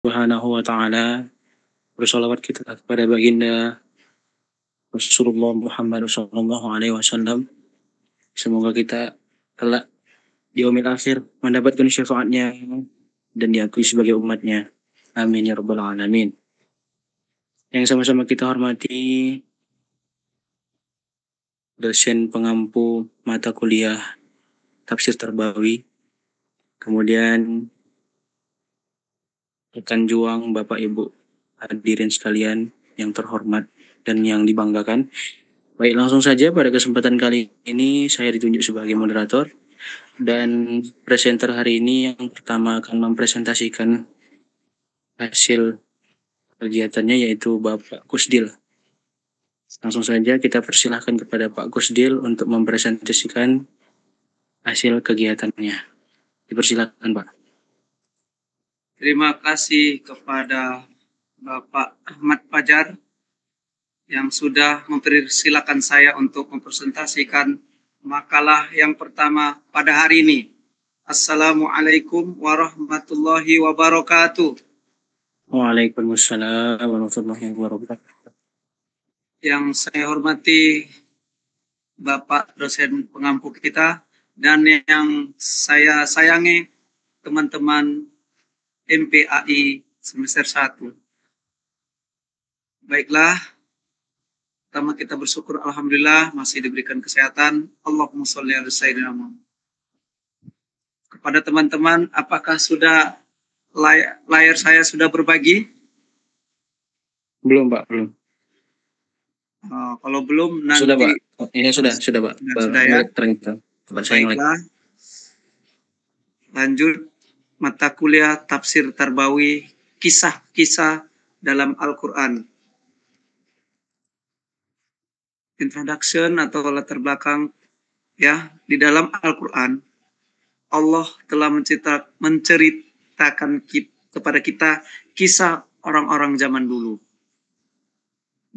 Subhanahu wa ta'ala, bersolawat kita kepada baginda Rasulullah Muhammad sallallahu alaihi wasallam. Semoga kita kelak di yaumil akhir mendapatkan syafaatnya dan diakui sebagai umatnya. Amin ya rabbal alamin. Yang sama-sama kita hormati dosen pengampu mata kuliah Tafsir Tarbawi, kemudian rekan juang Bapak Ibu hadirin sekalian yang terhormat dan yang dibanggakan. Baik, langsung saja pada kesempatan kali ini saya ditunjuk sebagai moderator dan presenter hari ini yang pertama akan mempresentasikan hasil kegiatannya yaitu Bapak Kusdil. Langsung saja kita persilahkan kepada Pak Kusdil untuk mempresentasikan hasil kegiatannya. Dipersilakan, Pak. Terima kasih kepada Bapak Ahmad Fajar yang sudah mempersilakan saya untuk mempresentasikan makalah yang pertama pada hari ini. Assalamualaikum warahmatullahi wabarakatuh. Waalaikumsalam warahmatullahi wabarakatuh. Yang saya hormati Bapak dosen pengampu kita dan yang saya sayangi teman-teman MPAI semester 1. Baiklah, pertama kita bersyukur alhamdulillah masih diberikan kesehatan. Allahumma sholli ala sayyidina Muhammad. Kepada teman-teman, apakah sudah layar saya sudah berbagi? Belum, Pak, belum. Kalau belum nanti sudah, Pak. Ini sudah, Pak. Sudah ya. Baiklah. Lanjut mata kuliah Tafsir Tarbawi, kisah-kisah dalam Al-Quran. Introduction atau latar belakang ya, di dalam Al-Quran Allah telah menceritakan kepada kita kisah orang-orang zaman dulu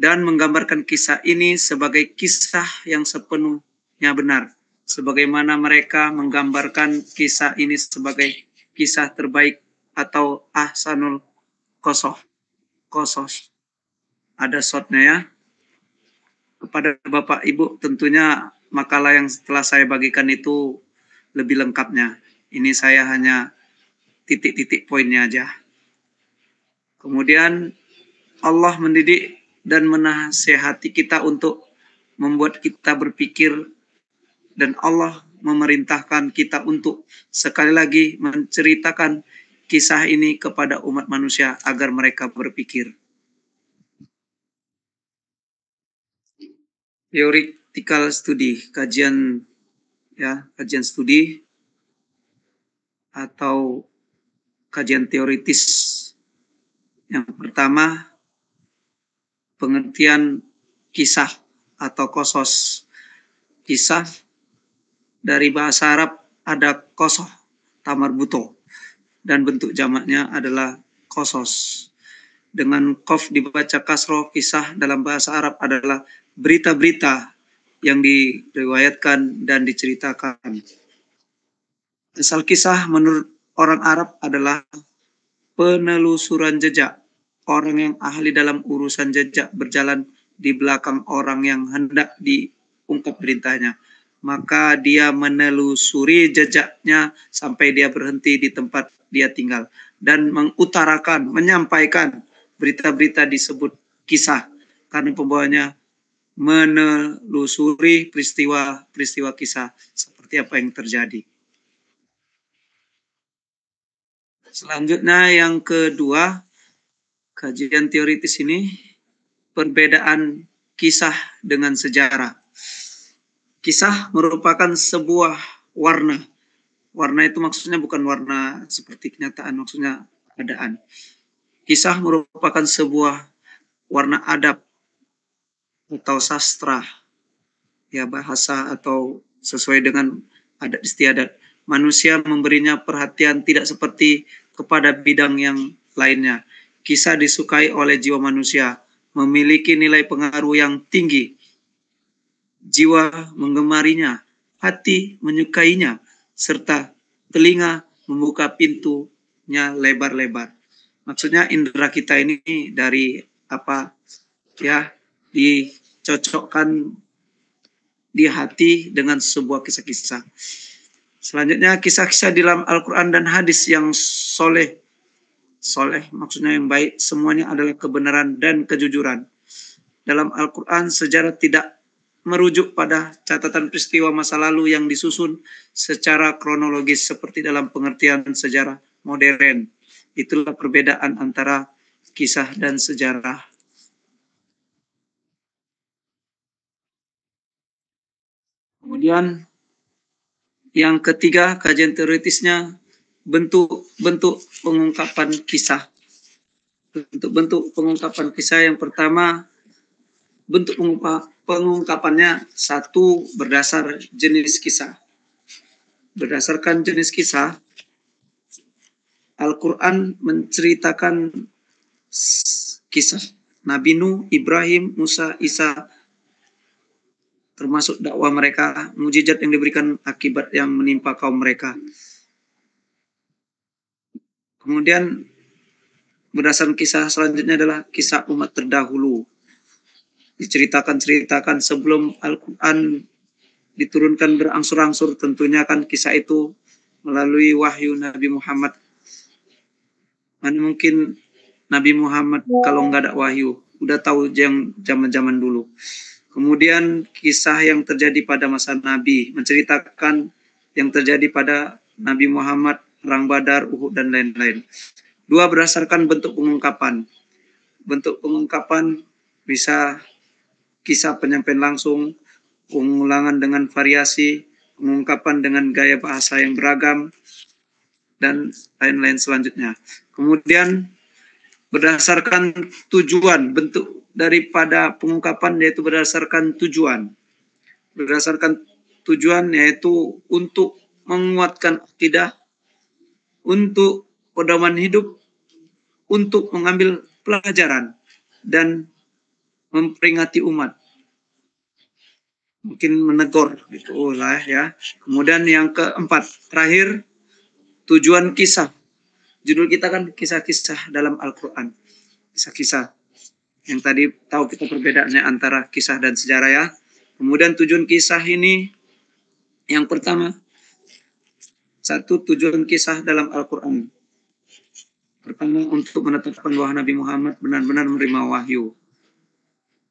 dan menggambarkan kisah ini sebagai kisah yang sepenuhnya benar, sebagaimana mereka menggambarkan kisah ini sebagai kisah terbaik atau ahsanul qasas. Ada shotnya ya. Kepada Bapak Ibu tentunya makalah yang setelah saya bagikan itu lebih lengkapnya. Ini saya hanya titik-titik poinnya aja. Kemudian Allah mendidik dan menasehati kita untuk membuat kita berpikir, dan Allah memerintahkan kita untuk sekali lagi menceritakan kisah ini kepada umat manusia agar mereka berpikir. Theoretical study, kajian studi atau kajian teoritis. Yang pertama, pengertian kisah atau qasas. Kisah dari bahasa Arab ada qasas, tamarbuto, dan bentuk jamaknya adalah qasas. Dengan qaf dibaca kasroh, kisah dalam bahasa Arab adalah berita-berita yang diriwayatkan dan diceritakan. Asal kisah menurut orang Arab adalah penelusuran jejak. Orang yang ahli dalam urusan jejak berjalan di belakang orang yang hendak diungkap beritanya. Maka dia menelusuri jejaknya sampai dia berhenti di tempat dia tinggal. Dan mengutarakan, menyampaikan berita-berita disebut kisah. Karena pembawanya menelusuri peristiwa kisah seperti apa yang terjadi. Selanjutnya yang kedua, kajian teoritis ini perbedaan kisah dengan sejarah. Kisah merupakan sebuah warna. Warna itu maksudnya bukan warna seperti kenyataan, maksudnya keadaan. Kisah merupakan sebuah warna adab atau sastra, ya bahasa atau sesuai dengan adat istiadat. Manusia memberinya perhatian tidak seperti kepada bidang yang lainnya. Kisah disukai oleh jiwa manusia, memiliki nilai pengaruh yang tinggi. Jiwa menggemarinya, hati menyukainya, serta telinga membuka pintunya lebar-lebar. Maksudnya indera kita ini dari apa ya, dicocokkan di hati dengan sebuah kisah-kisah. Selanjutnya kisah-kisah di dalam Al-Quran dan hadis yang soleh maksudnya yang baik, semuanya adalah kebenaran dan kejujuran. Dalam Al-Quran sejarah tidak merujuk pada catatan peristiwa masa lalu yang disusun secara kronologis seperti dalam pengertian sejarah modern. Itulah perbedaan antara kisah dan sejarah. Kemudian yang ketiga, kajian teoritisnya bentuk-bentuk pengungkapan kisah. Bentuk-bentuk pengungkapan kisah yang pertama, bentuk pengungkapannya satu berdasar jenis kisah. Berdasarkan jenis kisah, Al-Quran menceritakan kisah Nabi Nuh, Ibrahim, Musa, Isa, termasuk dakwah mereka, mujizat yang diberikan, akibat yang menimpa kaum mereka. Kemudian berdasarkan kisah selanjutnya adalah kisah umat terdahulu. Diceritakan sebelum Al-Quran diturunkan berangsur-angsur, tentunya kan kisah itu melalui wahyu Nabi Muhammad. Mana mungkin Nabi Muhammad kalau nggak ada wahyu, udah tahu yang zaman-zaman dulu. Kemudian kisah yang terjadi pada masa Nabi, menceritakan yang terjadi pada Nabi Muhammad, Perang Badar, Uhud, dan lain-lain. Dua, berdasarkan bentuk pengungkapan. Bentuk pengungkapan bisa kisah penyampaian langsung, pengulangan dengan variasi, pengungkapan dengan gaya bahasa yang beragam, dan lain-lain selanjutnya. Kemudian berdasarkan tujuan, bentuk daripada pengungkapan yaitu berdasarkan tujuan. Berdasarkan tujuan yaitu untuk menguatkan akidah, untuk pedoman hidup, untuk mengambil pelajaran, dan memperingati umat. Mungkin menegur, gitu lah ya. Kemudian yang keempat, terakhir, tujuan kisah. Judul kita kan kisah-kisah dalam Al-Quran. Kisah-kisah. Yang tadi tahu kita perbedaannya antara kisah dan sejarah ya. Kemudian tujuan kisah ini, yang pertama, satu, tujuan kisah dalam Al-Quran. Pertama, untuk menetapkan bahwa Nabi Muhammad benar-benar menerima wahyu.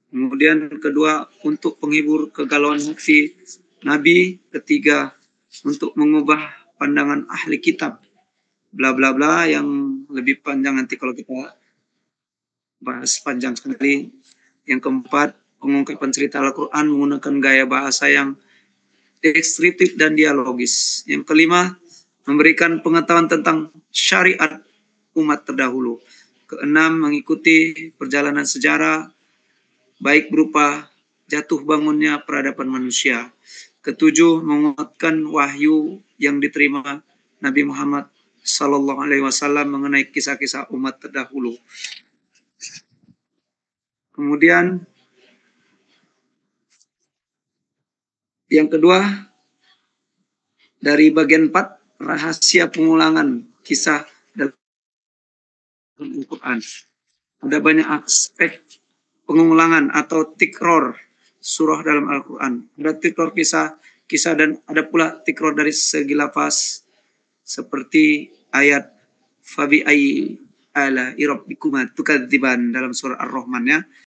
Kemudian kedua, untuk penghibur kegalauan hati Nabi. Ketiga, untuk mengubah pandangan ahli kitab. Bla bla bla yang lebih panjang nanti kalau kita bahas panjang sekali. Yang keempat, pengungkapan cerita Al-Quran menggunakan gaya bahasa yang deskriptif dan dialogis. Yang kelima, memberikan pengetahuan tentang syariat umat terdahulu. Keenam, mengikuti perjalanan sejarah, baik berupa jatuh bangunnya peradaban manusia. Ketujuh, menguatkan wahyu yang diterima Nabi Muhammad Sallallahu Alaihi Wasallam mengenai kisah-kisah umat terdahulu. Kemudian yang kedua, dari bagian 4, rahasia pengulangan kisah dalam Al-Quran. Ada banyak aspek pengulangan atau tikror surah dalam Al-Quran. Ada tikror kisah dan ada pula tikror dari segi lafaz, seperti ayat fabi ayyi ala rabbikuma tukadziban dalam surah Ar-Rahman ya.